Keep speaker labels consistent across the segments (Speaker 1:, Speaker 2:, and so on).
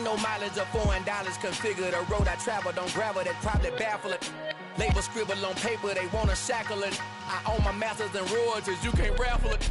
Speaker 1: no mileage or $4 configure the road I travel. Don't gravel, that probably baffle it. Label scribble on paper, they wanna shackle it. I own my masters and royalties, you can't raffle it.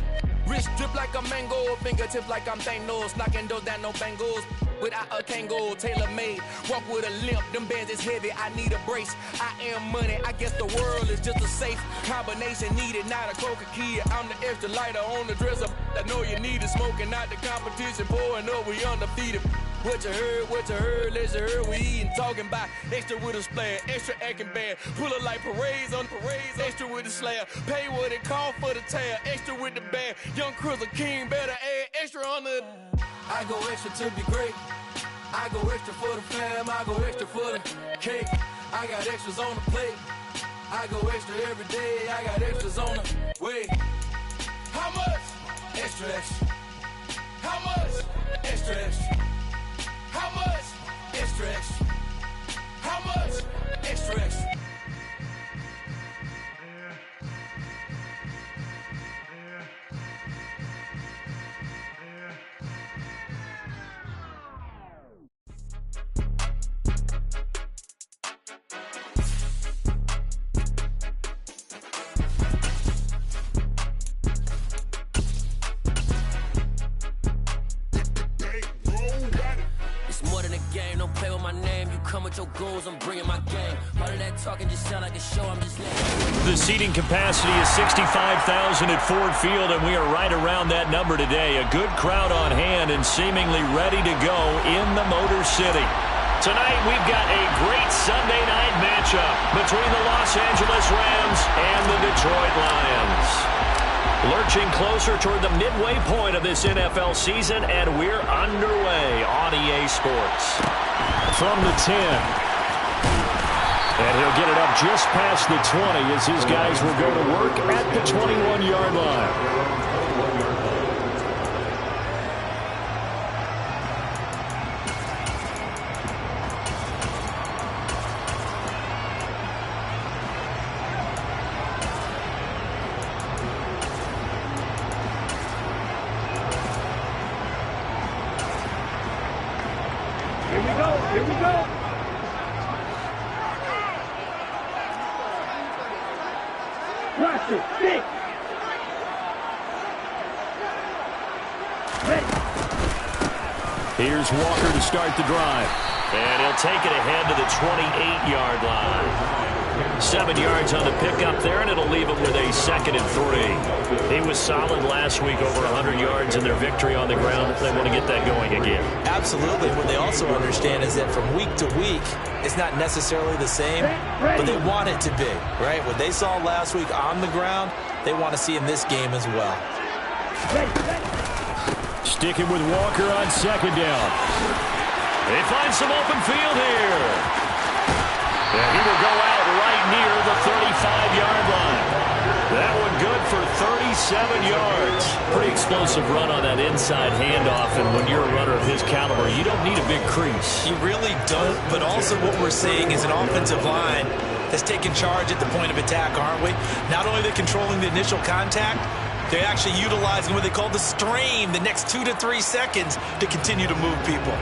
Speaker 1: Wrist drip like a mango, fingertips like I'm Thanos, knocking those down no bangles. Without a Kango, tailor-made, walk with a limp, them bands is heavy, I need a brace. I am money, I guess the world is just a safe combination needed, not a coca key. I'm the extra lighter on the dresser, I know you need it, smoking out the competition, pouring up, we undefeated. What you heard, let's heard, we eating, talking about extra with a splash, extra acting bad, pull it like parades on parades, extra with the slab, pay what it cost for the tab, extra with the bag, young Crizzle King, better add extra on the. I go extra to be great, I go extra for the fam, I go extra for the cake, I got extras on the plate, I go extra every day, I got extras on the way. How much? Extra, extra. How much? Extra, extra. How much? Extra, extra. How much? Extra, extra. Your goals, I'm bringing my game. All of that talking just sound like a show, I'm just letting.
Speaker 2: The seating capacity is 65,000 at Ford Field, and we are right around that number today. A good crowd on hand and seemingly ready to go in the Motor City. Tonight, we've got a great Sunday night matchup between the Los Angeles Rams and the Detroit Lions. Lurching closer toward the midway point of this NFL season, and we're underway on EA Sports. From the 10. And he'll get it up just past the 20 as his guys will go to work at the 21-yard line.
Speaker 3: Here we go. Watch it. Six. Ready.
Speaker 2: Here's Walker to start the drive. And he'll take it ahead to the 28-yard line. 7 yards on the pickup there, and it'll leave him with a 2nd and 3. He was solid last week, over 100 yards in their victory on the ground. They want to get that going again.
Speaker 4: Absolutely. What they also understand is that from week to week, it's not necessarily the same, but they want it to be, right? What they saw last week on the ground, they want to see in this game as well.
Speaker 2: Sticking with Walker on 2nd down. They find some open field here. And he will go out right near the 35-yard line. That one good for 37 yards. Pretty explosive run on that inside handoff, and when you're a runner of his caliber, you don't need a big crease.
Speaker 4: You really don't, but also what we're seeing is an offensive line that's taking charge at the point of attack, aren't we? Not only are they controlling the initial contact, they're actually utilizing what they call the strain, the next 2 to 3 seconds, to continue to move people.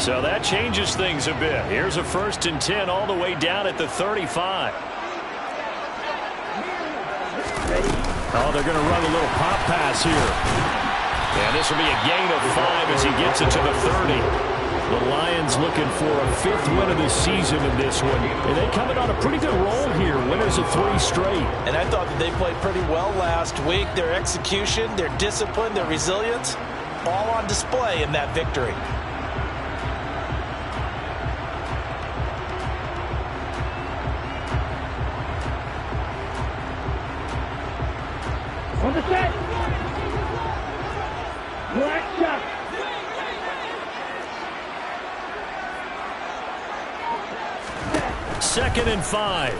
Speaker 2: So that changes things a bit. Here's a 1st and 10 all the way down at the 35. Oh, they're going to run a little pop pass here. And this will be a gain of 5 as he gets it to the 30. The Lions looking for a 5th win of the season in this one. And they coming on a pretty good roll here. Winners of 3 straight.
Speaker 4: And I thought that they played pretty well last week. Their execution, their discipline, their resilience, all on display in that victory.
Speaker 3: On the set. Black shot.
Speaker 2: Second and 5.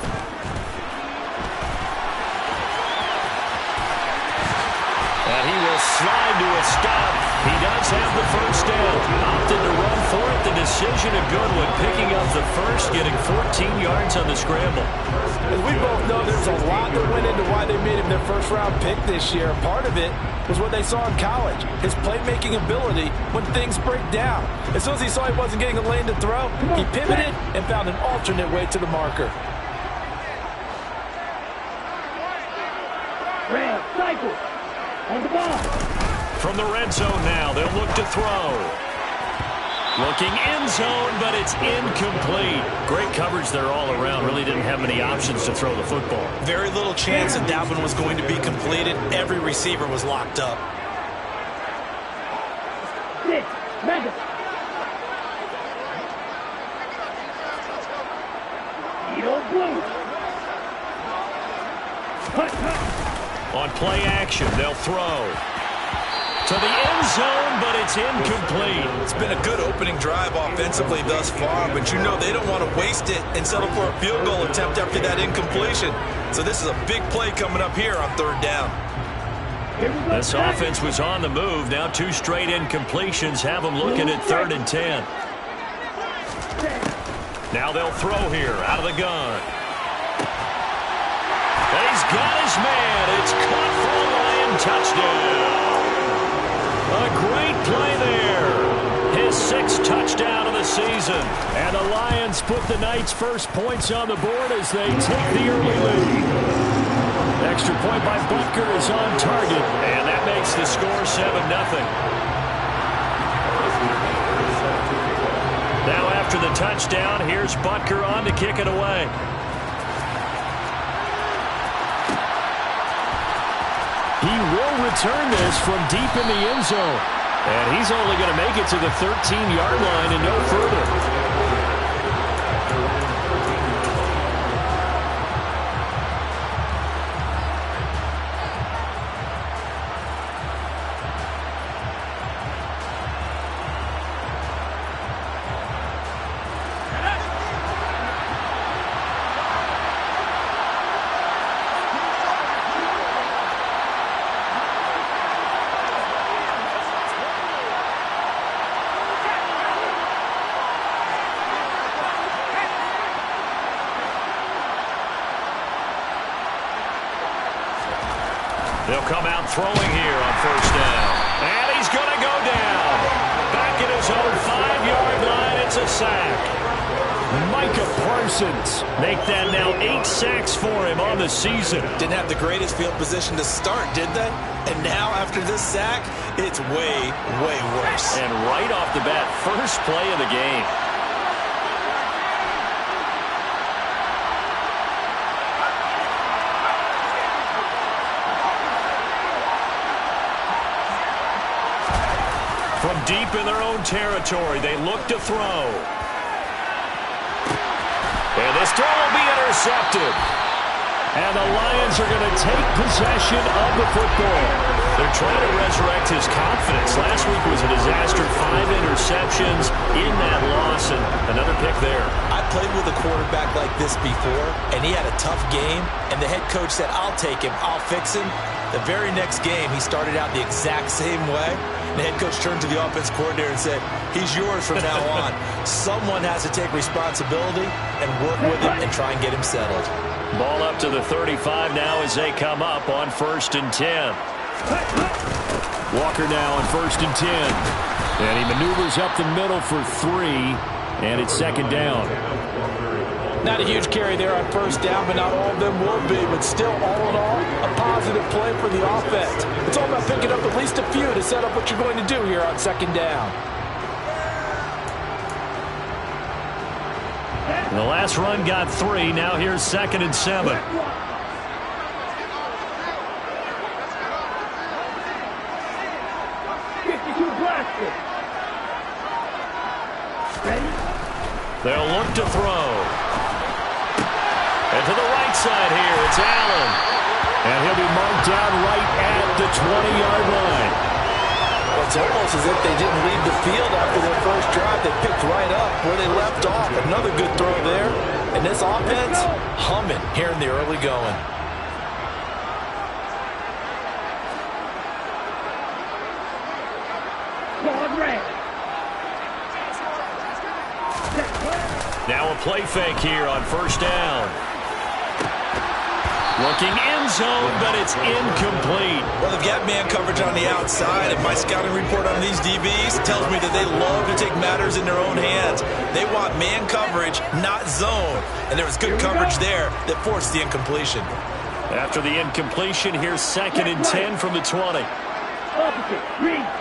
Speaker 2: And he will slide to a stop He does have the first down. Opted to run for it. The decision a good one. Picking up the first, getting 14 yards on the scramble.
Speaker 5: As we both know, there's a lot that went into why they made him their first-round pick this year. Part of it was what they saw in college, his playmaking ability when things break down. As soon as he saw he wasn't getting a lane to throw, he pivoted and found an alternate way to the marker.
Speaker 3: Ram, cycle. On the ball.
Speaker 2: From the red zone now, they'll look to throw. Looking end zone, but it's incomplete. Great coverage there all around. Really didn't have many options to throw the football.
Speaker 4: Very little chance that one was going to be completed. Every receiver was locked up.
Speaker 3: 6, mega. Edo blue.
Speaker 2: On play action, they'll throw. To the end zone, but it's incomplete.
Speaker 4: It's been a good opening drive offensively thus far, but you know they don't want to waste it and settle for a field goal attempt after that incompletion. So this is a big play coming up here on third down.
Speaker 2: This offense was on the move. Now 2 straight incompletions have them looking at 3rd and 10. Now they'll throw here out of the gun. And he's got his man. It's caught for a Lion touchdown. A great play there. His 6th touchdown of the season. And the Lions put the Knights' first points on the board as they take the early lead. Extra point by Butker is on target. And that makes the score 7-0. Now after the touchdown, here's Butker on to kick it away. He will return this from deep in the end zone. And he's only going to make it to the 13-yard line and no further. They'll come out throwing here on first down. And he's going to go down. Back at his own 5-yard line. It's a sack. Micah Parsons make that now 8 sacks for him on the season.
Speaker 4: Didn't have the greatest field position to start, did they? And now after this sack, it's way, way worse.
Speaker 2: And right off the bat, first play of the game. From deep in their own territory, they look to throw. And this throw will be intercepted. And the Lions are going to take possession of the football. They're trying to resurrect his confidence. Last week was a disaster. 5 interceptions in that loss, and another pick there.
Speaker 4: I played with a quarterback like this before, and he had a tough game, and the head coach said, I'll take him, I'll fix him. The very next game, he started out the exact same way. The head coach turned to the offense coordinator and said, he's yours from now on. Someone has to take responsibility and work with him and try and get him settled.
Speaker 2: Ball up to the 35 now as they come up on 1st and 10. Walker now on 1st and 10. And he maneuvers up the middle for 3, and it's 2nd down.
Speaker 5: Not a huge carry there on first down, but not all of them will be. But still, all in all, a positive play for the offense. It's all about picking up at least a few to set up what you're going to do here on 2nd down.
Speaker 2: And the last run got 3. Now here's 2nd and 7. They'll look to throw. And to the right side here, it's Allen. And he'll be marked down right at the 20-yard line.
Speaker 5: Well, it's almost as if they didn't leave the field after their first drive. They picked right up where they left off. Another good throw there. And this offense, humming here in the early going.
Speaker 2: Now a play fake here on first down. Looking end zone, but it's incomplete.
Speaker 4: Well, they've got man coverage on the outside, and my scouting report on these DBs tells me that they love to take matters in their own hands. They want man coverage, not zone. And there was good coverage there that forced the incompletion.
Speaker 2: After the incompletion, here's 2nd and 10 from the 20.
Speaker 3: Opposite, read.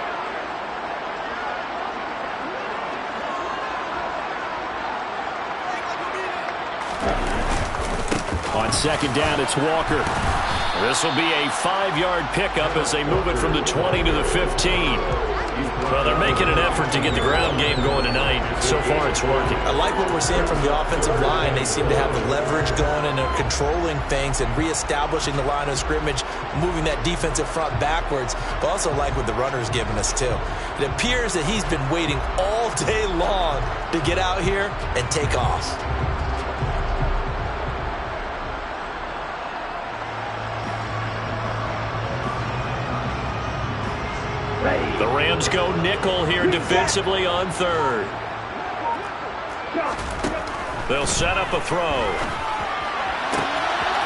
Speaker 2: On 2nd down, it's Walker. This will be a 5-yard pickup as they move it from the 20 to the 15. Well, they're making an effort to get the ground game going tonight. So far, it's working.
Speaker 4: I like what we're seeing from the offensive line. They seem to have the leverage going and they're controlling things and reestablishing the line of scrimmage, moving that defensive front backwards. But also like what the runner's giving us, too. It appears that he's been waiting all day long to get out here and take off.
Speaker 2: The Rams go nickel here defensively on 3rd. They'll set up a throw.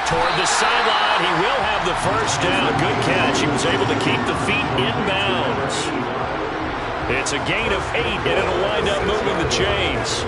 Speaker 2: Toward the sideline, he will have the first down. Good catch. He was able to keep the feet in bounds. It's a gain of 8, and it'll wind up moving the chains.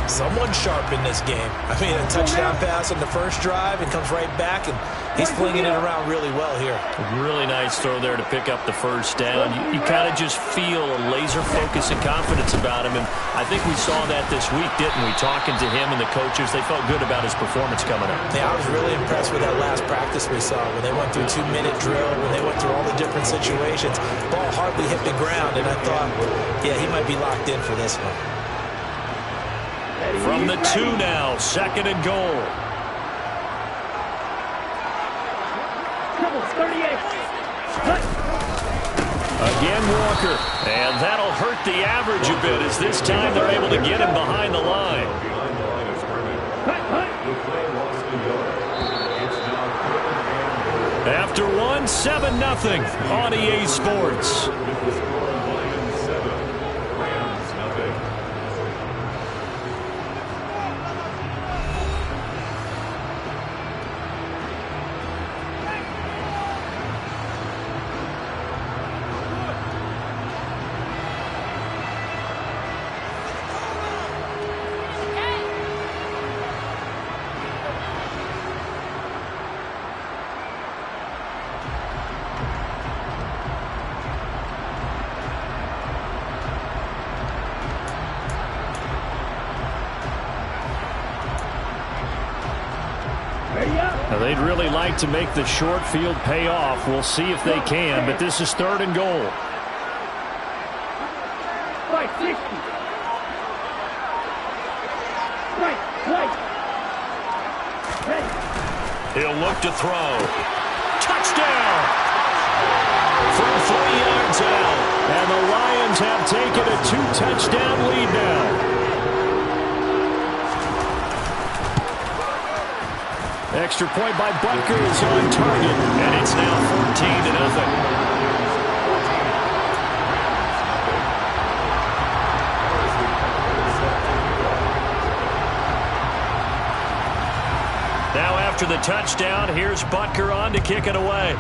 Speaker 4: Someone sharp in this game. I mean, a touchdown pass on the first drive and comes right back, and he's flinging it around really well here.
Speaker 2: Really nice throw there to pick up the first down. You kind of just feel a laser focus and confidence about him, and I think we saw that this week, didn't we? Talking to him and the coaches, they felt good about his performance coming up.
Speaker 4: Yeah, I was really impressed with that last practice we saw when they went through 2-minute drill, when they went through all the different situations. Ball hardly hit the ground, and I thought, yeah, he might be locked in for this one.
Speaker 2: From the 2 now, 2nd and goal.
Speaker 3: 38.
Speaker 2: Again, Walker. And that'll hurt the average a bit as this time they're able to get him behind the line. After 1, 7-0 on EA Sports. Now, they'd really like to make the short field pay off. We'll see if they can, but this is 3rd and goal.
Speaker 3: 560. Right.
Speaker 2: He'll look to throw. Touchdown! From 3 yards out. And the Lions have taken a 2-touchdown lead now. Extra point by Butker is on target, and it's now 14-0. Now after the touchdown, here's Butker on to kick it away.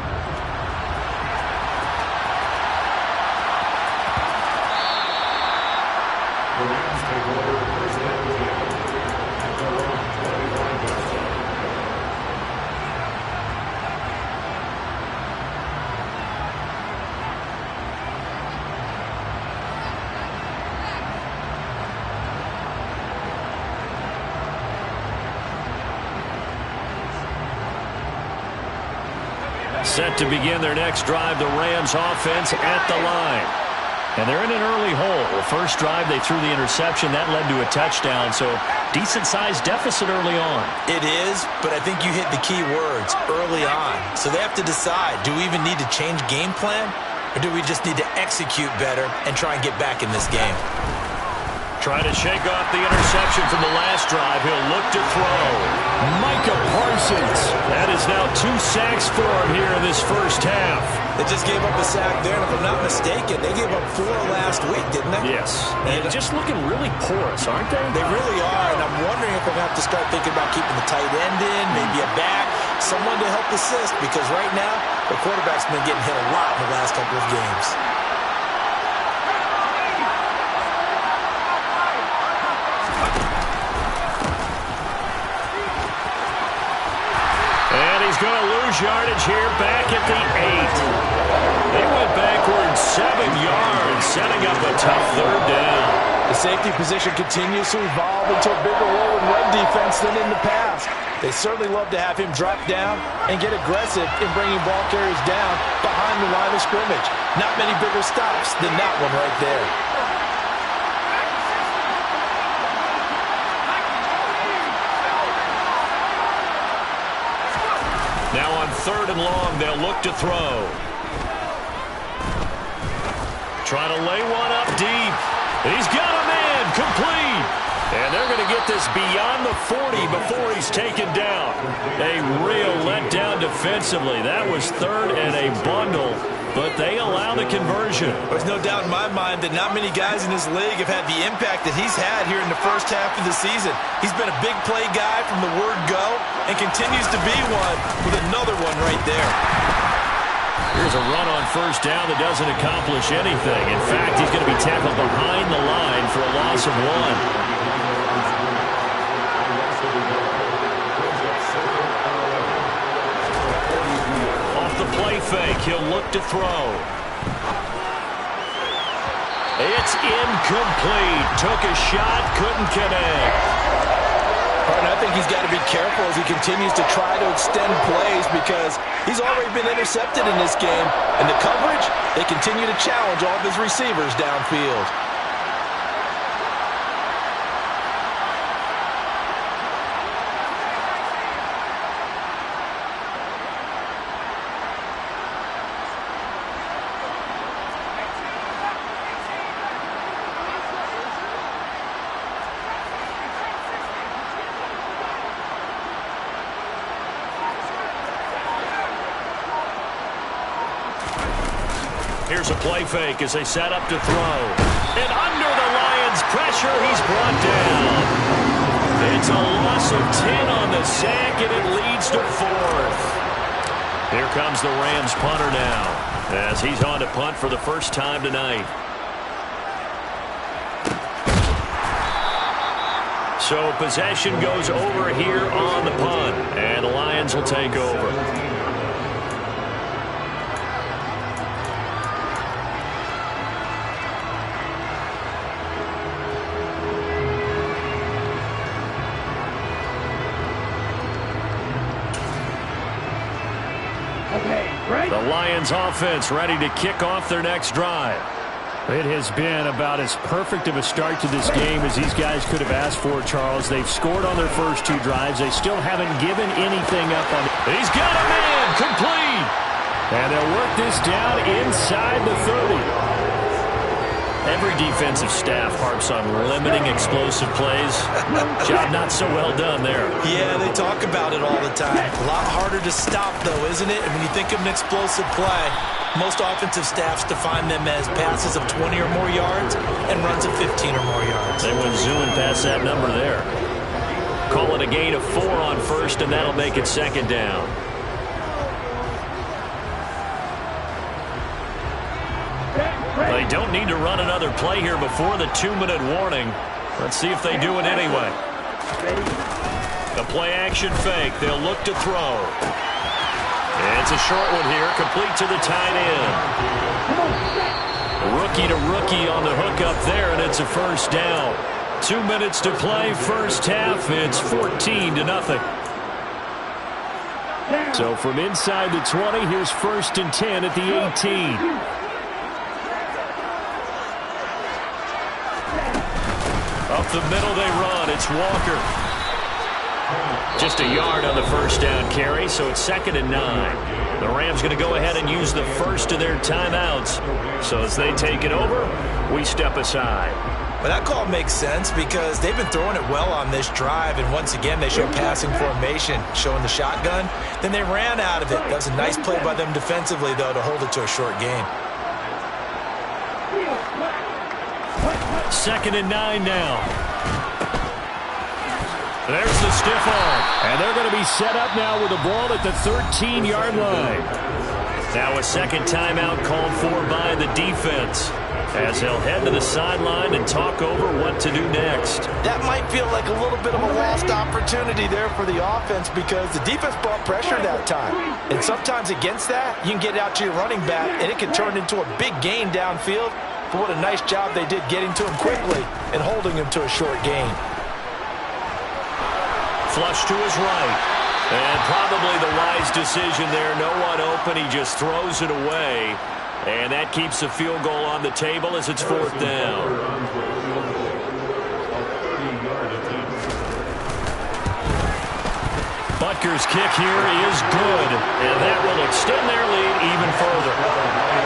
Speaker 2: Set to begin their next drive, the Rams offense at the line. And they're in an early hole. The first drive, they threw the interception. That led to a touchdown, so decent-sized deficit early on.
Speaker 4: It is, but I think you hit the key words, early on. So they have to decide, do we even need to change game plan, or do we just need to execute better and try and get back in this game?
Speaker 2: Trying to shake off the interception from the last drive. He'll look to throw. Micah Parsons. That is now 2 sacks for him here in this first half.
Speaker 4: They just gave up a sack there, and if I'm not mistaken, they gave up 4 last week, didn't they?
Speaker 2: Yes. And just looking really porous, aren't they?
Speaker 4: They really are, and I'm wondering if we're going to have to start thinking about keeping the tight end in, maybe a back, someone to help assist, because right now, the quarterback's been getting hit a lot in the last couple of games.
Speaker 2: He's going to lose yardage here back at the 8. They went backwards 7 yards, setting up a tough third down.
Speaker 5: The safety position continues to evolve into a bigger role in run defense than in the past. They certainly love to have him drop down and get aggressive in bringing ball carriers down behind the line of scrimmage. Not many bigger stops than that one right there.
Speaker 2: Now on 3rd and long, they'll look to throw. Trying to lay one up deep. He's got a man, complete. And they're going to get this beyond the 40 before he's taken down. A real letdown defensively. That was 3rd and a bundle, but they allow the conversion.
Speaker 4: There's no doubt in my mind that not many guys in this league have had the impact that he's had here in the first half of the season. He's been a big play guy from the word go and continues to be one with another one right there.
Speaker 2: Here's a run on 1st down that doesn't accomplish anything. In fact, he's going to be tackled behind the line for a loss of 1. Play fake. He'll look to throw. It's incomplete. Took a shot, couldn't connect.
Speaker 5: And I think he's got to be careful as he continues to try to extend plays because he's already been intercepted in this game. And the coverage, they continue to challenge all of his receivers downfield.
Speaker 2: Here's a play fake as they set up to throw. And under the Lions' pressure, he's brought down. It's a loss of 10 on the sack, and it leads to 4th. Here comes the Rams punter now as he's on to punt for the first time tonight. So possession goes over here on the punt, and the Lions will take over. The Lions offense ready to kick off their next drive.
Speaker 6: It has been about as perfect of a start to this game as these guys could have asked for, Charles. They've scored on their first 2 drives. They still haven't given anything up on it.
Speaker 2: He's got a man, complete.
Speaker 6: And they'll work this down inside the 30.
Speaker 2: Every defensive staff harps on limiting explosive plays. Job not so well done there.
Speaker 4: Yeah, they talk about it all the time. A lot harder to stop, though, isn't it? And when you think of an explosive play, most offensive staffs define them as passes of 20 or more yards and runs of 15 or more yards.
Speaker 2: They went zooming past that number there. Call it a gain of 4 on 1st, and that'll make it 2nd down. They don't need to run another play here before the 2-minute warning. Let's see if they do it anyway. The play-action fake. They'll look to throw. It's a short one here, complete to the tight end. Rookie to rookie on the hookup there, and it's a 1st down. 2 minutes to play, first half. It's 14-0.
Speaker 6: So from inside the 20, here's 1st and 10 at the 18.
Speaker 2: Up the middle they run. It's Walker. Just a yard on the 1st down carry, so it's 2nd and 9. The Rams going to go ahead and use the first of their timeouts. So as they take it over, we step aside.
Speaker 4: Well, that call makes sense because they've been throwing it well on this drive, and once again they show passing formation, showing the shotgun. Then they ran out of it. That was a nice play by them defensively, though, to hold it to a short gain.
Speaker 2: 2nd and 9 now. There's the stiff arm. And they're going to be set up now with the ball at the 13-yard line. Now a second timeout called for by the defense, as they'll head to the sideline and talk over what to do next.
Speaker 5: That might feel like a little bit of a lost opportunity there for the offense because the defense brought pressure that time. And sometimes against that, you can get it out to your running back, and it can turn into a big gain downfield. But what a nice job they did getting to him quickly and holding him to a short gain.
Speaker 2: Flush to his right. And probably the wise decision there. No one open. He just throws it away. And that keeps the field goal on the table as it's 4th down. Butker's kick here is good. And that will extend their lead even further.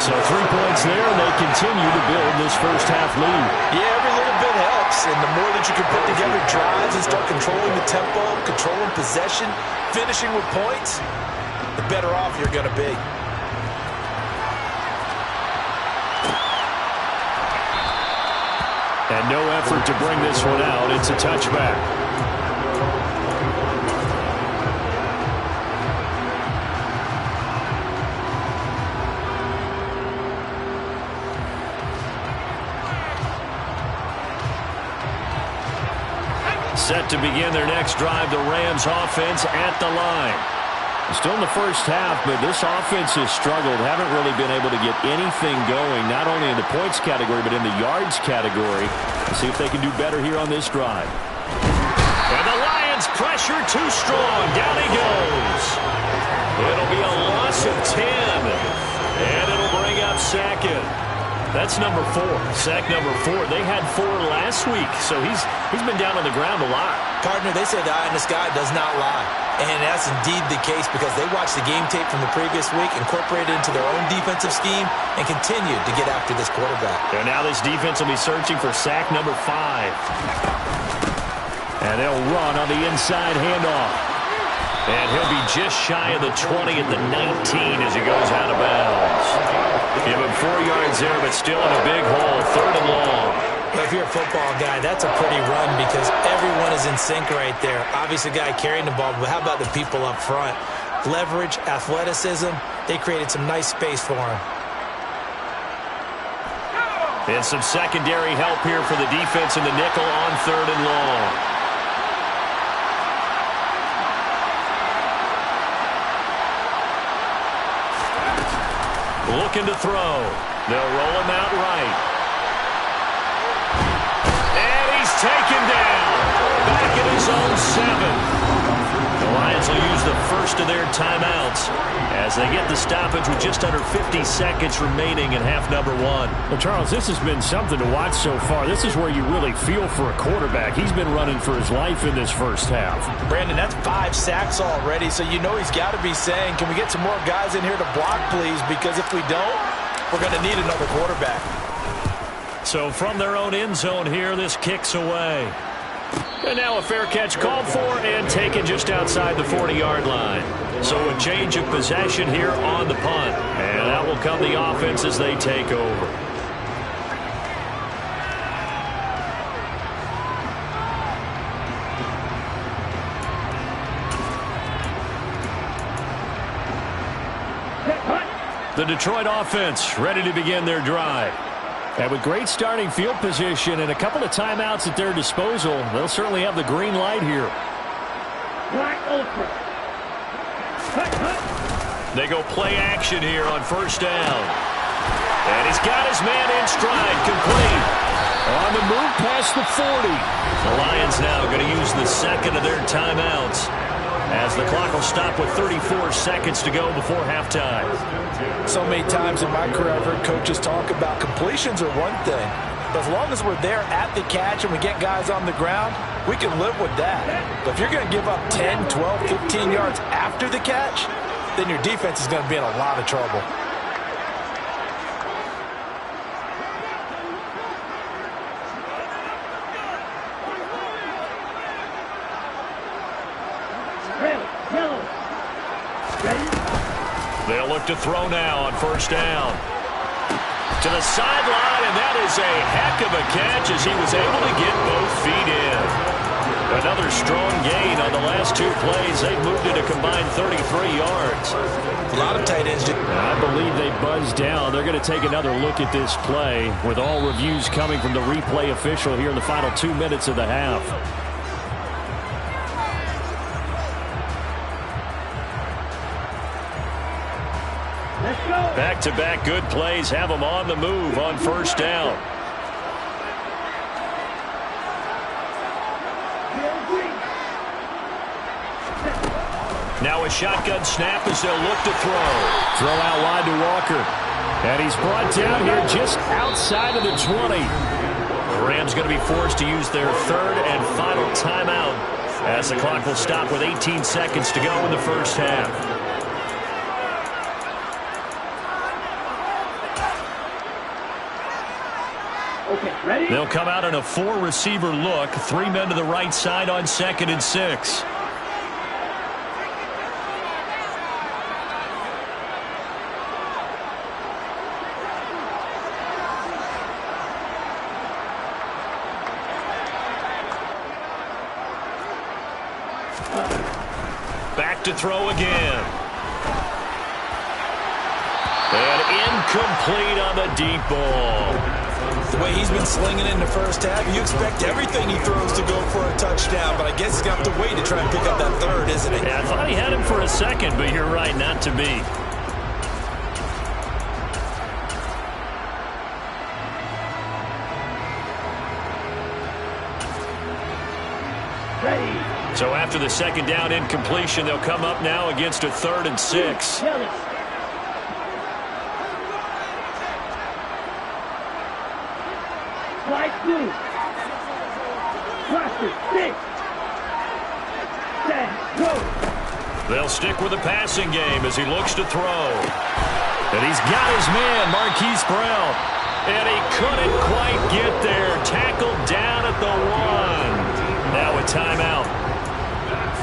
Speaker 2: So 3 points there, and they continue to build this first half lead.
Speaker 5: Yeah, every little bit helps. And the more that you can put together drives and start controlling the tempo, controlling possession, finishing with points, the better off you're going to be.
Speaker 6: And no effort to bring this one out. It's a touchback.
Speaker 2: Set to begin their next drive, the Rams offense at the line.
Speaker 6: Still in the first half, but this offense has struggled. Haven't really been able to get anything going, not only in the points category, but in the yards category. Let's see if they can do better here on this drive.
Speaker 2: And the Lions pressure too strong. Down he goes. It'll be a loss of 10. And it'll bring up Sackett. That's number 4. Sack number 4. They had 4 last week, so he's been down on the ground a lot.
Speaker 4: Partner, they say the eye in the sky does not lie. And that's indeed the case because they watched the game tape from the previous week, incorporated it into their own defensive scheme, and continued to get after this quarterback.
Speaker 2: And now this defense will be searching for sack number 5. And they'll run on the inside handoff. And he'll be just shy of the 20 at the 19 as he goes out of bounds. Give him 4 yards there, but still in a big hole. 3rd and long.
Speaker 4: Well, if you're a football guy, that's a pretty run because everyone is in sync right there. Obviously, the guy carrying the ball, but how about the people up front? Leverage, athleticism, they created some nice space for him.
Speaker 2: And some secondary help here for the defense in the nickel on 3rd and long. Looking to throw. They'll roll him out right. And he's taken down. Back at his own 7. The Lions will use the first of their timeouts as they get the stoppage with just under 50 seconds remaining in half number 1.
Speaker 6: Well, Charles, this has been something to watch so far. This is where you really feel for a quarterback. He's been running for his life in this first half.
Speaker 5: Brandon, that's 5 sacks already, so you know he's got to be saying, can we get some more guys in here to block, please? Because if we don't, we're going to need another quarterback.
Speaker 2: So from their own end zone here, this kicks away. And now a fair catch called for and taken just outside the 40-yard line. So a change of possession here on the punt. And that will come the offense as they take over. The Detroit offense ready to begin their drive. And with great starting field position and a couple of timeouts at their disposal, they'll certainly have the green light here.
Speaker 3: Wide open.
Speaker 2: They go play action here on 1st down. And he's got his man in stride, complete. On the move past the 40. The Lions now going to use the second of their timeouts as the clock will stop with 34 seconds to go before halftime.
Speaker 5: So many times in my career I've heard coaches talk about completions are one thing. But as long as we're there at the catch and we get guys on the ground, we can live with that. But if you're going to give up 10, 12, 15 yards after the catch, then your defense is going to be in a lot of trouble.
Speaker 2: look to throw now on first down. To the sideline, and that is a heck of a catch as he was able to get both feet in. Another strong gain on the last 2 plays. They moved it a combined 33 yards.
Speaker 4: A lot of tight ends.
Speaker 6: I believe they buzzed down. They're going to take another look at this play with all reviews coming from the replay official here in the final 2 minutes of the half. Back-to-back good plays have them on the move on first down. Now a shotgun snap as they'll look to throw. Throw out wide to Walker. And he's brought down here just outside of the 20. The Rams going to be forced to use their 3rd and final timeout as the clock will stop with 18 seconds to go in the first half.
Speaker 3: Okay, ready?
Speaker 2: They'll come out in a 4-receiver look. 3 men to the right side on 2nd and 6. Back to throw again. And incomplete on the deep ball.
Speaker 4: The way he's been slinging in the first half, you expect everything he throws to go for a touchdown, but I guess he's got to wait to try and pick up that 3rd, isn't he?
Speaker 2: Yeah, I thought he had him for a second, but you're right, not to be.
Speaker 3: Ready.
Speaker 2: So after the 2nd down incompletion, they'll come up now against a 3rd and 6.
Speaker 3: Slide blue. Roster 6. 10, go.
Speaker 2: They'll stick with the passing game as he looks to throw. And he's got his man, Marquise Brown. And he couldn't quite get there. Tackled down at the 1. Now a timeout.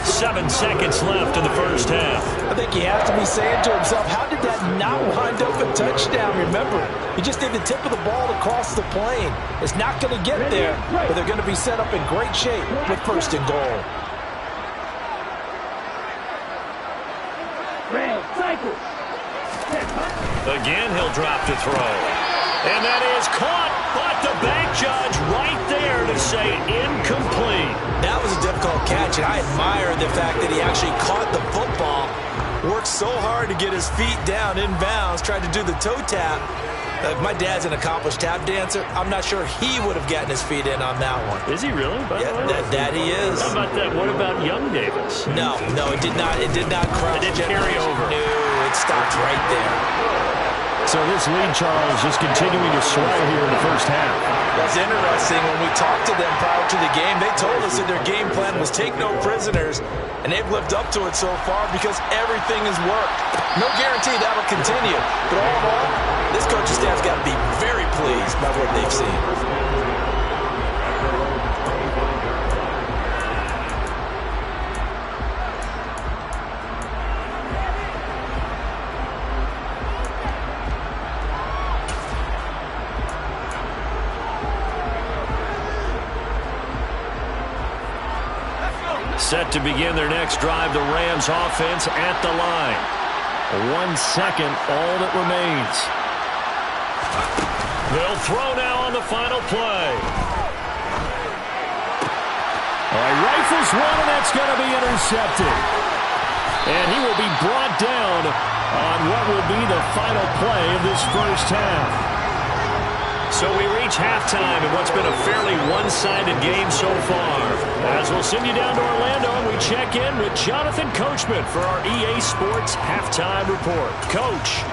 Speaker 2: 7 seconds left in the first half.
Speaker 4: I think he has to be saying to himself, how did that not wind up a touchdown? Remember, he just did the tip of the ball across the plane. It's not going to get there, but they're going to be set up in great shape with 1st and goal.
Speaker 3: Red cycle.
Speaker 2: Again, he'll drop to throw. And that is caught, but the back judge right there to say incomplete.
Speaker 4: That was a difficult catch, and I admire the fact that he actually caught the football, worked so hard to get his feet down in bounds, tried to do the toe tap. My dad's an accomplished tap dancer. I'm not sure he would have gotten his feet in on that one.
Speaker 2: Is he really?
Speaker 4: Yeah, that he is.
Speaker 2: How about that? What about Young Davis?
Speaker 4: No, it did not. It did not cross.
Speaker 2: It didn't carry over.
Speaker 4: No, it stopped right there.
Speaker 6: So this lead, Charles, just continuing to swell here in the first half.
Speaker 4: That's interesting. When we talked to them prior to the game, they told us that their game plan was take no prisoners, and they've lived up to it so far because everything has worked. No guarantee that'll continue, but all in all, this coaching staff's got to be very pleased by what they've seen.
Speaker 2: Set to begin their next drive, the Rams offense at the line. 1 second, all that remains. They'll throw now on the final play.
Speaker 6: All right, rifles one, and that's going to be intercepted. And he will be brought down on what will be the final play of this first half.
Speaker 2: So we reach halftime in what's been a fairly one-sided game so far. As we'll send you down to Orlando and we check in with Jonathan Coachman for our EA Sports Halftime Report. Coach.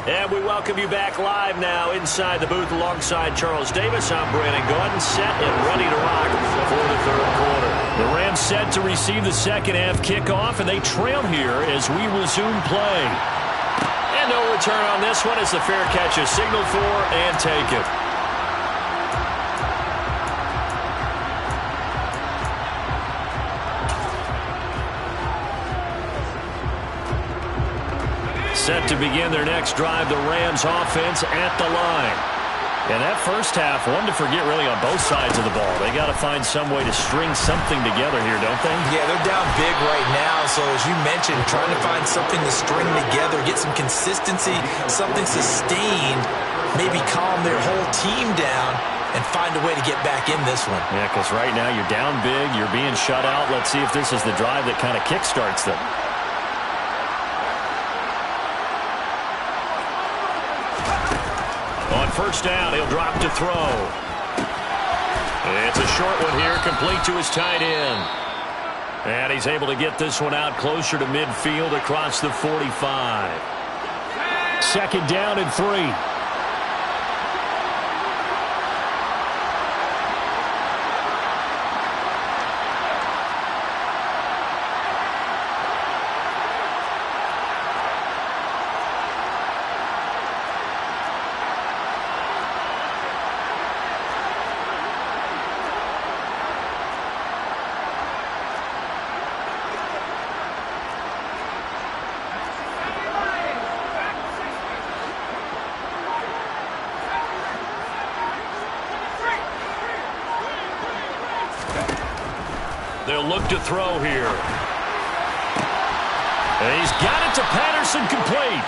Speaker 2: And we welcome you back live now inside the booth alongside Charles Davis. I'm Brandon Gordon, set and ready to rock for the third quarter. The Rams set to receive the second half kickoff, and they trail here as we resume play. And no return on this one as the fair catch is signaled for and taken. Set to begin their next drive, the Rams offense at the line. And that first half, one to forget really on both sides of the ball. They got to find some way to string something together here, don't they?
Speaker 4: Yeah, they're down big right now. So as you mentioned, trying to find something to string together, get some consistency, something sustained, maybe calm their whole team down and find a way to get back in this one.
Speaker 2: Yeah, because right now you're down big, you're being shut out. Let's see if this is the drive that kind of kickstarts them. On first down, he'll drop to throw. It's a short one here, complete to his tight end. And he's able to get this one out closer to midfield across the 45. Second down and 3. They'll look to throw here. And he's got it to Patterson, complete.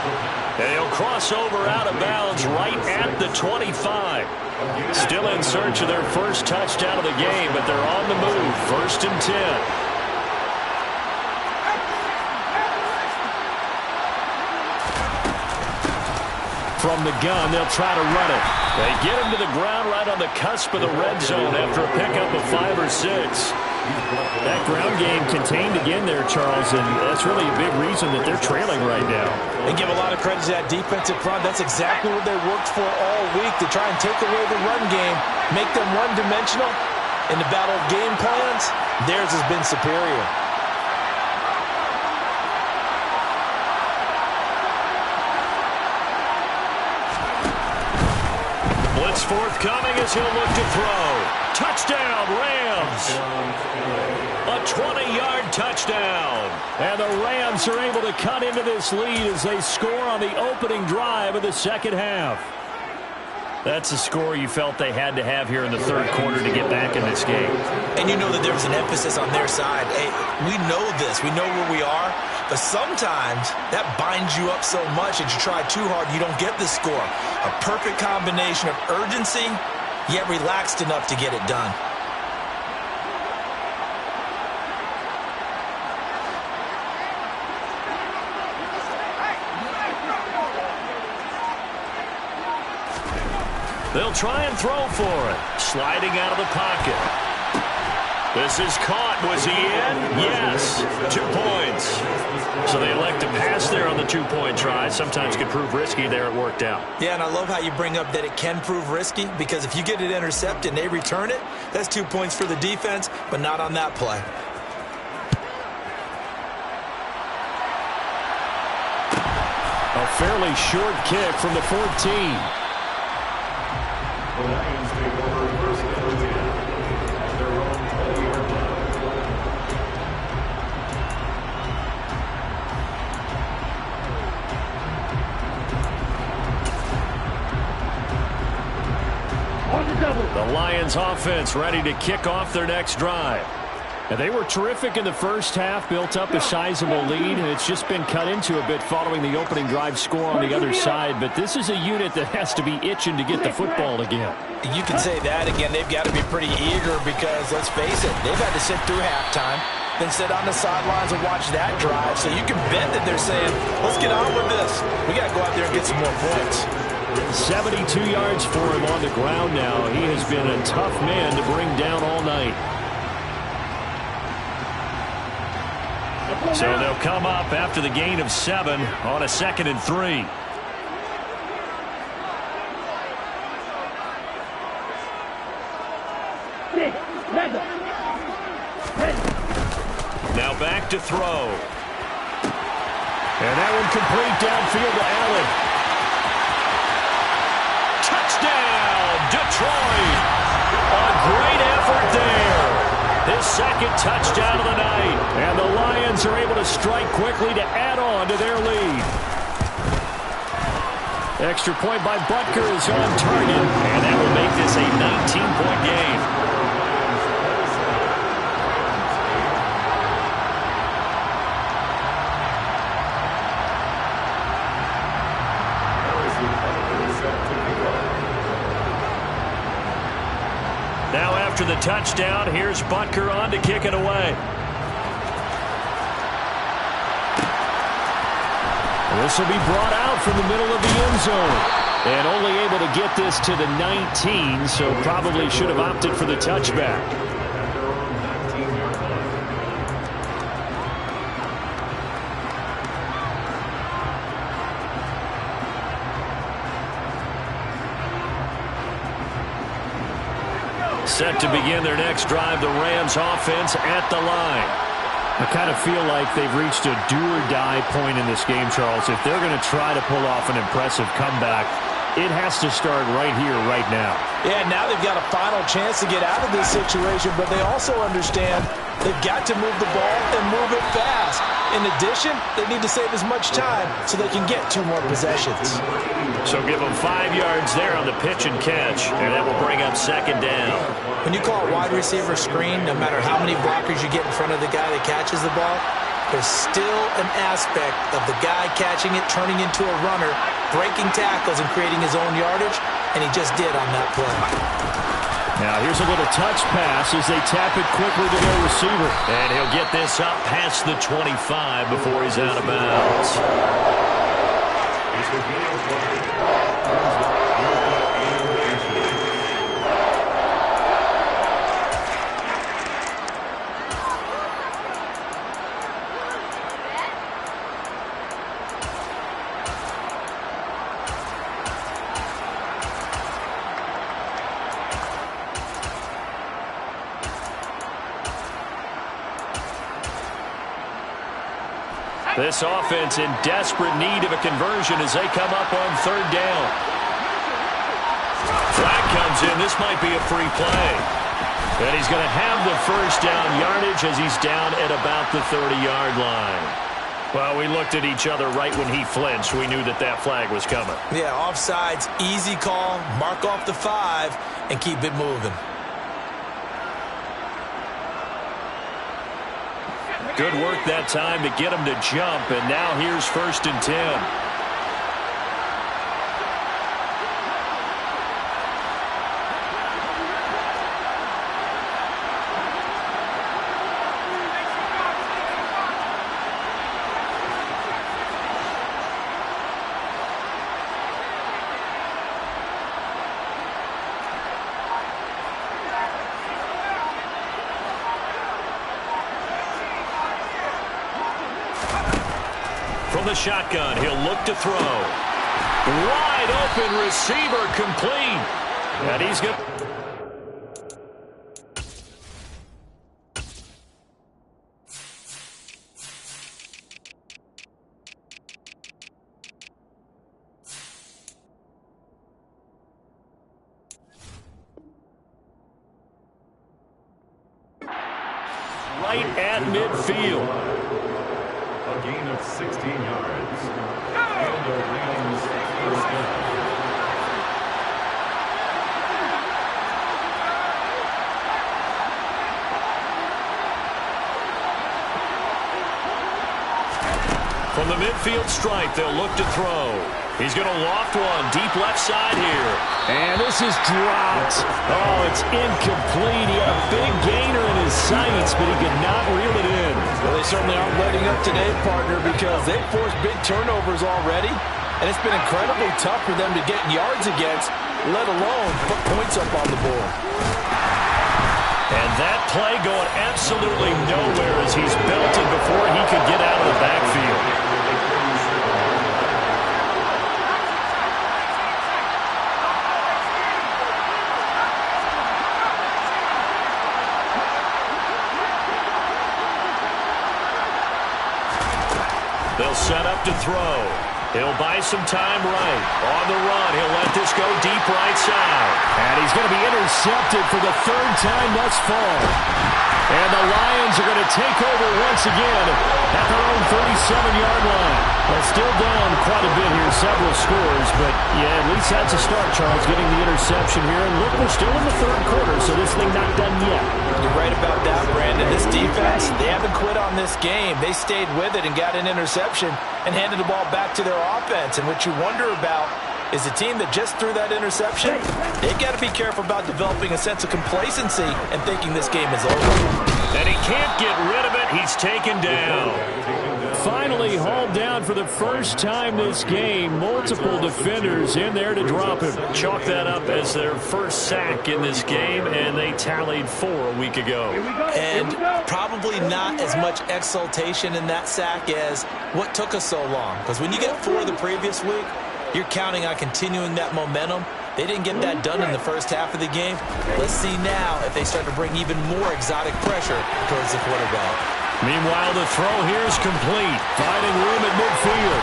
Speaker 2: And he'll cross over out of bounds right at the 25. Still in search of their first touchdown of the game, but they're on the move. First and 10. From the gun, they'll try to run it. They get him to the ground right on the cusp of the red zone after a pickup of 5 or 6. That ground game contained again there, Charles, and that's really a big reason that they're trailing right now.
Speaker 5: They give a lot of credit to that defensive front. That's exactly what they worked for all week, to try and take away the run game, make them one-dimensional. In the battle of game plans, theirs has been superior.
Speaker 2: Blitz forthcoming as he'll look to throw. Touchdown, Rams! A 20-yard touchdown. And the Rams are able to cut into this lead as they score on the opening drive of the second half. That's a score you felt they had to have here in the third quarter to get back in this game.
Speaker 4: And you know that there was an emphasis on their side. Hey, we know this. We know where we are. But sometimes that binds you up so much that you try too hard, you don't get the score. A perfect combination of urgency, yet relaxed enough to get it done.
Speaker 2: They'll try and throw for it. Sliding out of the pocket. This is caught. Was he in? Yes. 2 points. So they elect to pass there on the 2-point try. Sometimes can prove risky. There it worked out.
Speaker 4: Yeah, and I love how you bring up that it can prove risky, because if you get it intercepted and they return it, that's 2 points for the defense, but not on that play.
Speaker 2: A fairly short kick from the 14.
Speaker 7: The Lions take over first and 10 at their own 20-yard line.
Speaker 3: On the double.
Speaker 2: The Lions offense ready to kick off their next drive. And they were terrific in the first half, built up a sizable lead, and it's just been cut into a bit following the opening drive score on the other side. But this is a unit that has to be itching to get the football again.
Speaker 5: You can say that again. They've got to be pretty eager because, let's face it, they've had to sit through halftime, then sit on the sidelines and watch that drive. So you can bet that they're saying, let's get on with this. We got to go out there and get some more points.
Speaker 2: 72 yards for him on the ground now. He has been a tough man to bring down all night. So they'll come up after the gain of 7 on a 2nd and 3. Now back to throw. And that one complete downfield to Allen. Touchdown, Detroit. A great effort there. His second touchdown of the night. And the Lions are able to strike quickly to add on to their lead.
Speaker 6: Extra point by Butker is on target, and that will make this a 19-point game. Now after the touchdown, here's Butker on to kick it away. This will be brought out from the middle of the end zone. And only able to get this to the 19, so probably should have opted for the touchback. Set to begin their next drive, the Rams offense at the line. I kind of feel like they've reached a do-or-die point in this game, Charles. If they're going to try to pull off an impressive comeback, it has to start right here, right now.
Speaker 5: Yeah, now they've got a final chance to get out of this situation, but they also understand they've got to move the ball and move it fast. In addition, they need to save as much time so they can get 2 more possessions.
Speaker 2: So give them 5 yards there on the pitch and catch, and that will bring up second down.
Speaker 4: When you call a wide receiver screen, no matter how many blockers you get in front of the guy that catches the ball, there's still an aspect of the guy catching it, turning into a runner, breaking tackles and creating his own yardage, and he just did on that play.
Speaker 6: Now here's a little touch pass as they tap it quickly to their receiver.
Speaker 2: And he'll get this up past the 25 before he's out of bounds. This offense in desperate need of a conversion as they come up on third down. Flag comes in. This might be a free play. And he's going to have the first down yardage as he's down at about the 30-yard line. Well, we looked at each other right when he flinched. We knew that that flag was coming.
Speaker 4: Yeah, offsides, easy call, mark off the 5, and keep it moving.
Speaker 2: Good work that time to get him to jump, and now here's 1st and 10. From the shotgun, he'll look to throw. Wide open receiver complete. And he's going to... right at midfield.
Speaker 7: A gain of 16 yards. And the Rams first down.
Speaker 2: From the midfield stripe, they'll look to throw. He's going to loft one deep left side here.
Speaker 6: And this is dropped. Oh, it's incomplete. He had a big gainer in his sights, but he could not reel it in.
Speaker 5: Well, they certainly aren't letting up today, partner, because they've forced big turnovers already, and it's been incredibly tough for them to get yards against, let alone put points up on the board.
Speaker 2: And that play going absolutely nowhere as he's belted before he could get out of the backfield. They'll set up to throw. He'll buy some time right. On the run, he'll let this go deep right side.
Speaker 6: And he's going to be intercepted for the 3rd time thus far. And the Lions Lions are going to take over once again at their own 37-yard line. Well, still down quite a bit here, several scores, but yeah, at least that's a start, Charles, getting the interception here. And look, we're still in the third quarter, so this thing not done yet.
Speaker 5: You're right about that, Brandon. This defense, they haven't quit on this game. They stayed with it and got an interception and handed the ball back to their offense. And what you wonder about is the team that just threw that interception, they've got to be careful about developing a sense of complacency and thinking this game is over.
Speaker 2: And he can't get rid of it. He's taken down.
Speaker 6: Finally hauled down for the first time this game. Multiple defenders in there to drop him.
Speaker 2: Chalk that up as their first sack in this game, and they tallied 4 a week ago.
Speaker 4: And probably not as much exultation in that sack as what took us so long. Because when you get 4 the previous week, you're counting on continuing that momentum. They didn't get that done in the first half of the game. Let's see now if they start to bring even more exotic pressure towards the quarterback.
Speaker 6: Meanwhile, the throw here is complete. Finding room at midfield.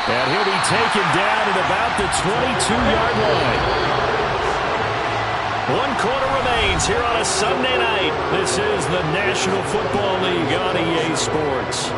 Speaker 6: And he'll be taken down at about the 22-yard line.
Speaker 2: 1 quarter remains here on a Sunday night. This is the National Football League on EA Sports.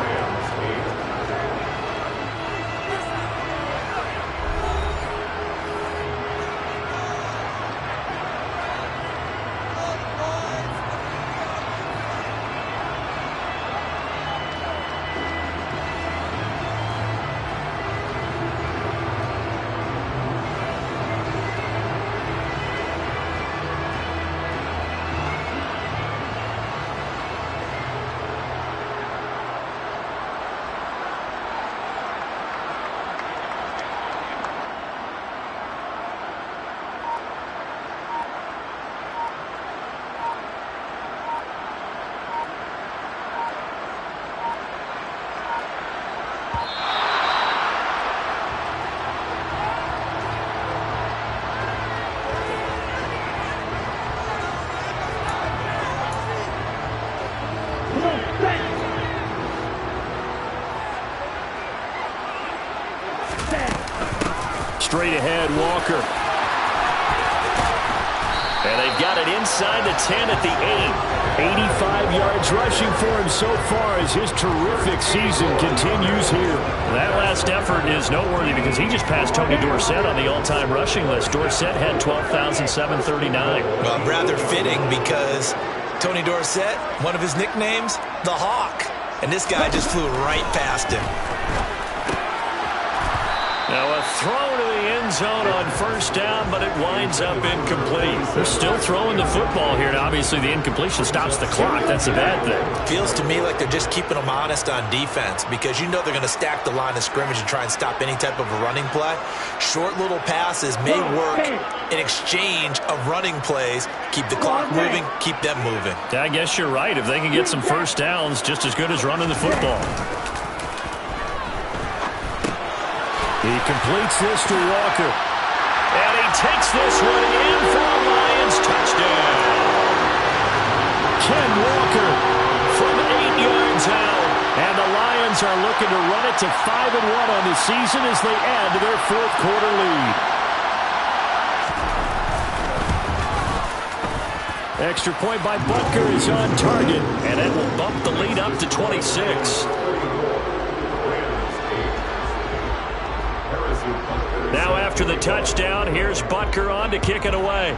Speaker 6: Straight ahead, Walker.
Speaker 2: And they've got it inside the 10 at the 8.
Speaker 6: 85 yards rushing for him so far as his terrific season continues here.
Speaker 2: That last effort is noteworthy because he just passed Tony Dorsett on the all-time rushing list. Dorsett had 12,739.
Speaker 4: Well, rather fitting because Tony Dorsett, one of his nicknames, the Hawk. And this guy just flew right past him.
Speaker 2: Now a throw to the end zone on first down, but it winds up incomplete. They're still throwing the football here. Now, obviously, the incompletion stops the clock. That's a bad thing.
Speaker 4: Feels to me like they're just keeping them honest on defense because you know they're going to stack the line of scrimmage and try and stop any type of a running play. Short little passes may work in exchange of running plays. Keep the clock moving, keep them moving.
Speaker 2: I guess you're right. If they can get some first downs, just as good as running the football.
Speaker 6: He completes this to Walker.
Speaker 2: And he takes this one in for a Lions touchdown.
Speaker 6: Ken Walker
Speaker 2: from 8 yards out.
Speaker 6: And the Lions are looking to run it to 5-1 on the season as they add to their fourth quarter lead. Extra point by Butker is on target.
Speaker 2: And that will bump the lead up to 26. Now after the touchdown, here's Butker on to kick it away.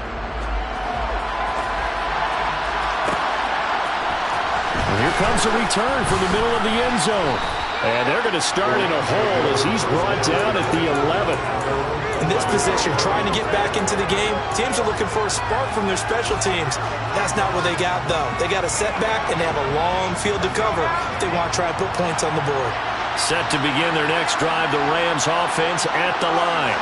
Speaker 6: And here comes a return from the middle of the end zone. And they're going to start in a hole as he's brought down at the 11.
Speaker 4: In this position, trying to get back into the game, teams are looking for a spark from their special teams. That's not what they got, though. They got a setback, and they have a long field to cover if they want to try and put points on the board.
Speaker 2: Set to begin their next drive, the Rams offense at the line.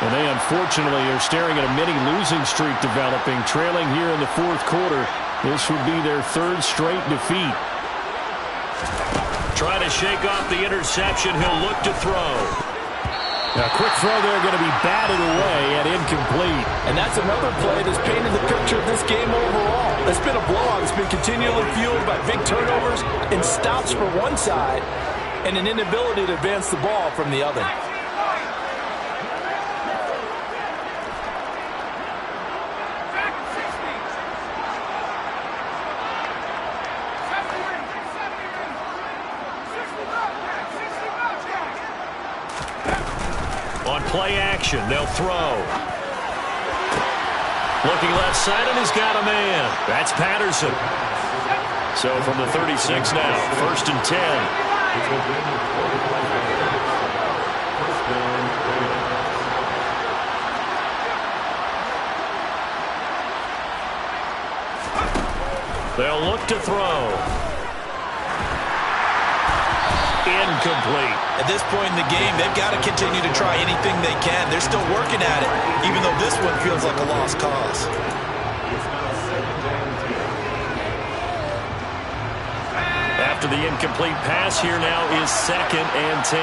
Speaker 6: And they unfortunately are staring at a mini losing streak developing, trailing here in the fourth quarter. This would be their third straight defeat.
Speaker 2: Trying to shake off the interception. He'll look to throw.
Speaker 6: A quick throw there going to be batted away and incomplete.
Speaker 5: And that's another play that's painted the picture of this game overall. It's been a blowout. It's been continually fueled by big turnovers and stops for one side and an inability to advance the ball from the other.
Speaker 2: On play action, they'll throw. Looking left side, and he's got a man. That's Patterson. So from the 36 now, 1st and 10. They'll look to throw. Incomplete.
Speaker 4: At this point in the game, they've got to continue to try anything they can. They're still working at it, even though this one feels like a lost cause.
Speaker 2: After the incomplete pass, here now is 2nd and 10.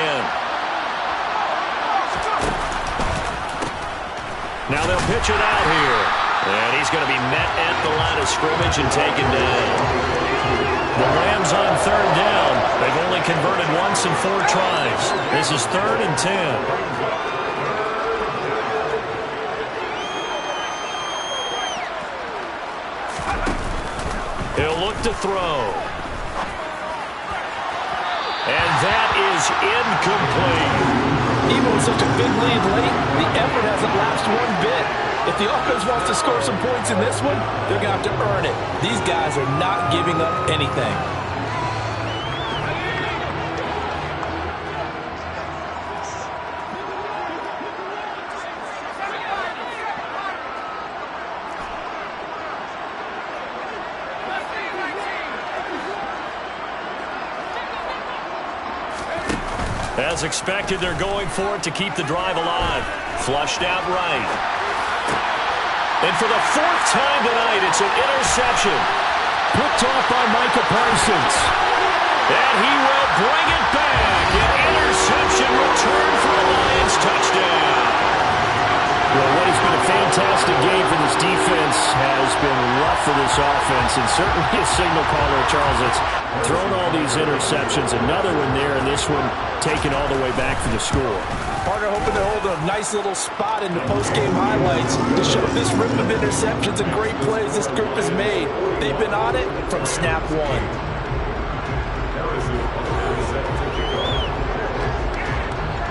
Speaker 2: Now they'll pitch it out here. And he's going to be met at the line of scrimmage and taken down. The Rams on 3rd down. They've only converted once in 4 tries. This is 3rd and 10. He'll look to throw. And that is incomplete.
Speaker 5: Even with such a big lead late, the effort hasn't lapsed one bit. If the offense wants to score some points in this one, they're going to have to earn it. These guys are not giving up anything.
Speaker 2: As expected, they're going for it to keep the drive alive. Flushed out right. And for the 4th time tonight, it's an interception. Picked off by Micah Parsons. And he will bring it back. An interception return for a Lions touchdown. Well, what has been a fantastic game for this defense has been rough for this offense, and certainly a signal caller, Charles, that's thrown all these interceptions. Another one there, and this one taken all the way back for the score.
Speaker 5: Partner hoping to hold a nice little spot in the post-game highlights to show this rip of interceptions and great plays this group has made. They've been on it from snap one.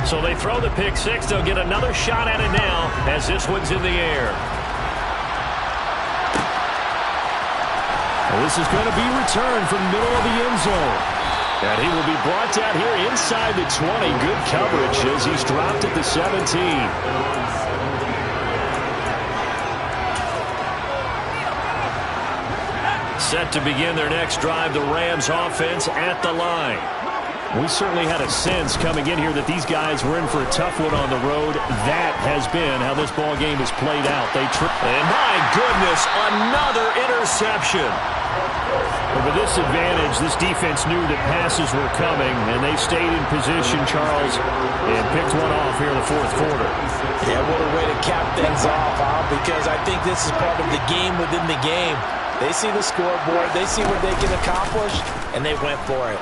Speaker 2: So they throw the pick 6. They'll get another shot at it now as this one's in the air. Well, this is going to be returned from the middle of the end zone. And he will be brought down here inside the 20. Good coverage as he's dropped at the 17. Set to begin their next drive, the Rams offense at the line. We certainly had a sense coming in here that these guys were in for a tough one on the road. That has been how this ball game has played out. And my goodness, another interception. But with this advantage, this defense knew that passes were coming, and they stayed in position, Charles, and picked one off here in the 4th quarter.
Speaker 5: Yeah, what a way to cap things off, huh? Because I think this is part of the game within the game. They see the scoreboard, they see what they can accomplish, and they went for it.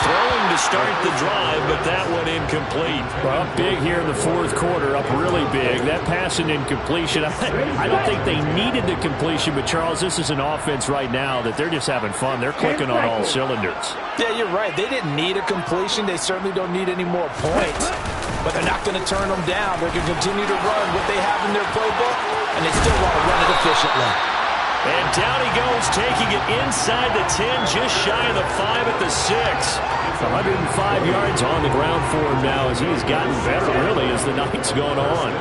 Speaker 2: Throwing to start the drive, but that one incomplete.
Speaker 6: Well, up big here in the 4th quarter, up really big. That pass and incompletion, I don't think they needed the completion, but Charles, this is an offense right now that they're just having fun. They're clicking on all cylinders.
Speaker 5: Yeah, you're right. They didn't need a completion. They certainly don't need any more points. But they're not going to turn them down. They're going to continue to run what they have in their playbook, and they still want to run it efficiently.
Speaker 2: And down he goes, taking it inside the 10, just shy of the 5 at the 6.
Speaker 6: 105 yards on the ground for him now as he's gotten better, really, as the night's gone on.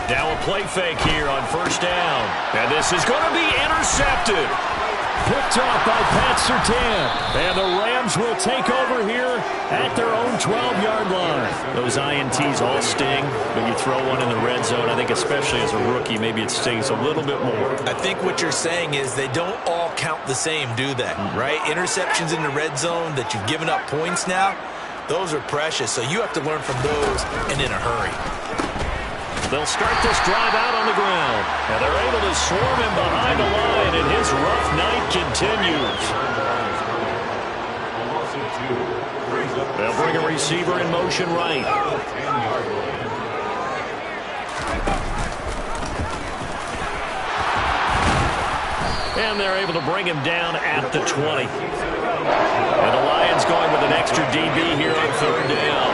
Speaker 2: Now a play fake here on 1st down. And this is going to be intercepted.
Speaker 6: Picked off by Pat Surtain. And the Rams will take over here at their own 12-yard line.
Speaker 2: Those INTs all sting, but you throw one in the red zone, I think especially as a rookie, maybe it stings a little bit more.
Speaker 4: I think what you're saying is they don't all count the same, do they? Right? Interceptions in the red zone that you've given up points now, those are precious. So you have to learn from those and in a hurry.
Speaker 2: They'll start this drive out on the ground, and they're able to swarm him behind the line, and his rough night continues. They'll bring a receiver in motion right. And they're able to bring him down at the 20. And the Lions going with an extra DB here on third down.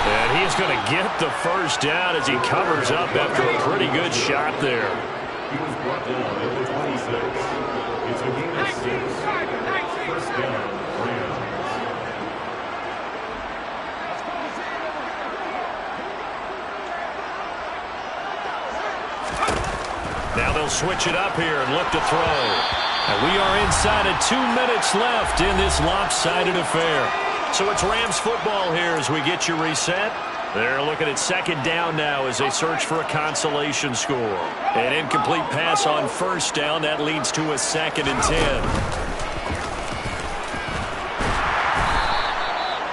Speaker 2: And he's going to get the first down as he covers up after a pretty good shot there.
Speaker 7: He was brought down at the 26. It's a gain of 6. First down, Rams.
Speaker 2: Now they'll switch it up here and look to throw. And we are inside of 2 minutes left in this lopsided affair. So it's Rams football here as we get you reset. They're looking at second down now as they search for a consolation score. An incomplete pass on first down. That leads to a 2nd and 10.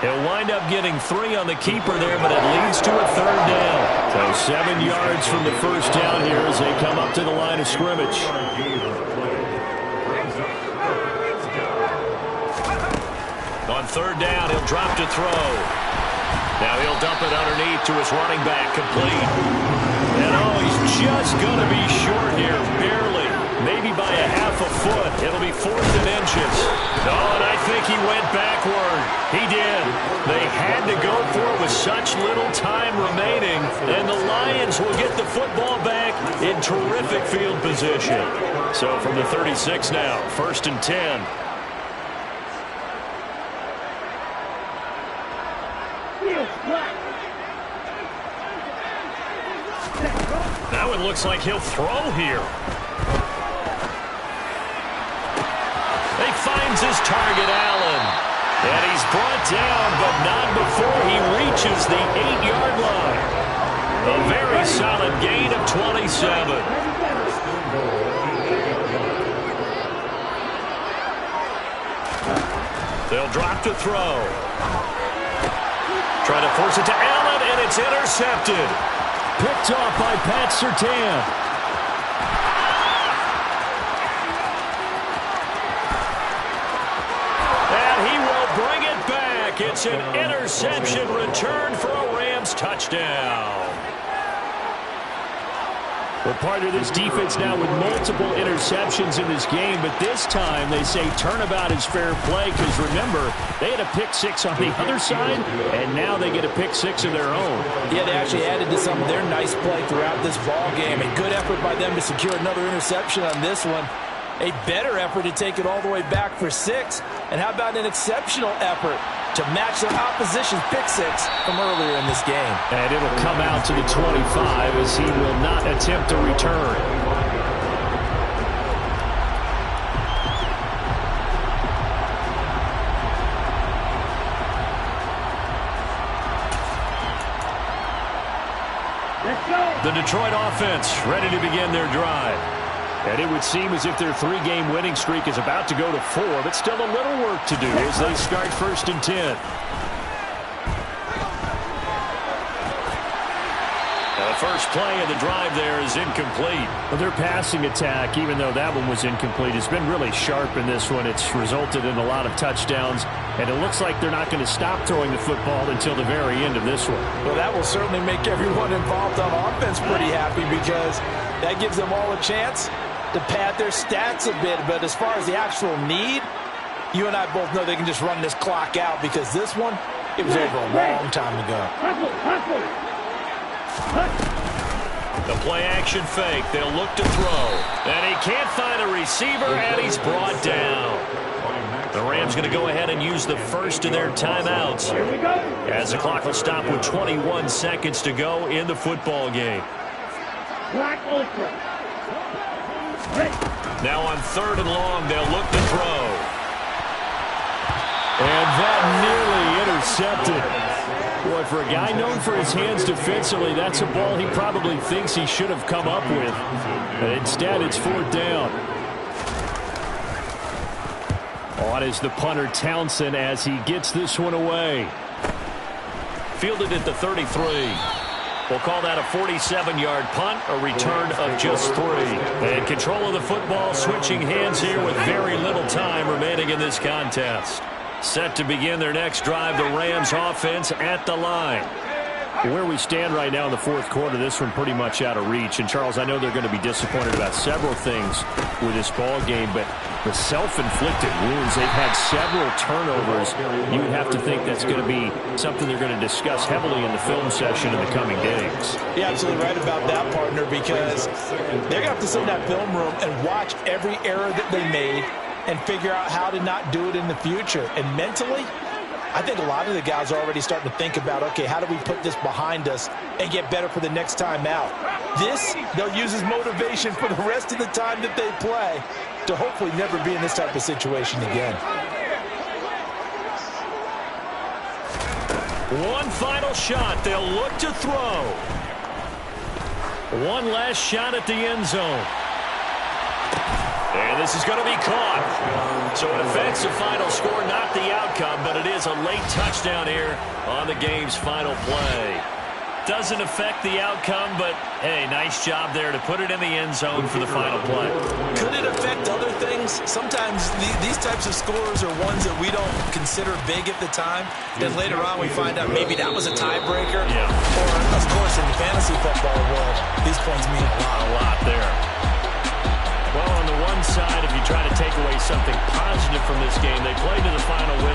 Speaker 2: He'll wind up getting 3 on the keeper there, but it leads to a 3rd down. So 7 yards from the first down here as they come up to the line of scrimmage. On 3rd down, he'll drop to throw. Now he'll dump it underneath to his running back, complete. And he's just going to be short here, barely. Maybe by a half a foot. It'll be 4th and inches. And I think he went backward. He did. They had to go for it with such little time remaining. And the Lions will get the football back in terrific field position. So from the 36 now, 1st and 10. Now it looks like he'll throw here. He finds his target, Allen. And he's brought down, but not before he reaches the 8-yard line. A very solid gain of 27. They'll drop to throw. Trying to force it to Allen, and it's intercepted. Picked off by Pat Surtain. It's an interception return for a Rams touchdown. We're part of this defense now with multiple interceptions in this game, but this time they say turnabout is fair play because, remember, they had a pick 6 on the other side, and now they get a pick 6 of their own.
Speaker 5: Yeah, they actually added to some of their nice play throughout this ball game. A good effort by them to secure another interception on this one. A better effort to take it all the way back for 6. And how about an exceptional effort to match their opposition's pick 6 from earlier in this game.
Speaker 2: And it'll come out to the 25 as he will not attempt to return.
Speaker 3: Let's go.
Speaker 2: The Detroit offense ready to begin their drive. And it would seem as if their 3-game winning streak is about to go to 4, but still a little work to do as they start 1st and 10. The first play of the drive there is incomplete. Well, their passing attack, even though that one was incomplete, has been really sharp in this one. It's resulted in a lot of touchdowns, and it looks like they're not going to stop throwing the football until the very end of this one.
Speaker 5: Well, that will certainly make everyone involved on offense pretty happy because that gives them all a chance to pad their stats a bit. But as far as the actual need, you and I both know they can just run this clock out because this one, it was over a long time ago.
Speaker 2: The play action fake. They'll look to throw. And he can't find a receiver, and he's brought down. The Rams going to go ahead and use the first of their timeouts as the clock will stop with 21 seconds to go in the football game. Now on 3rd and long, they'll look to throw. And that nearly intercepted. Boy, for a guy known for his hands defensively, that's a ball he probably thinks he should have come up with. But instead, it's 4th down. On is the punter, Townsend, as he gets this one away. Fielded at the 33.
Speaker 6: We'll call that a 47-yard punt, a return of just 3. And control of the football switching hands here with very little time remaining in this contest. Set to begin their next drive, the Rams offense at the line. Where we stand right now in the fourth quarter, this one pretty much out of reach. And, Charles, I know they're going to be disappointed about several things with this ball game, but the self-inflicted wounds, they've had several turnovers. You would have to think that's going to be something they're going to discuss heavily in the film session in the coming days.
Speaker 5: You're absolutely right about that, partner, because they're going to have to sit in that film room and watch every error that they made and figure out how to not do it in the future. And mentally, I think a lot of the guys are already starting to think about, okay, how do we put this behind us and get better for the next time out? This, they'll use as motivation for the rest of the time that they play to hopefully never be in this type of situation again.
Speaker 6: One final shot. They'll look to throw. One last shot at the end zone. And this is going to be caught. So it affects the final score, not the outcome, but it is a late touchdown here on the game's final play. Doesn't affect the outcome, but, hey, nice job there to put it in the end zone for the final play.
Speaker 4: Could it affect other things? Sometimes these types of scores are ones that we don't consider big at the time. Then later on we find out maybe that was a tiebreaker.
Speaker 6: Yeah.
Speaker 4: Or, of course, in the fantasy football world, these points mean a lot there.
Speaker 6: Well, on the one side, if you try to take away something positive from this game, they played to the final whistle.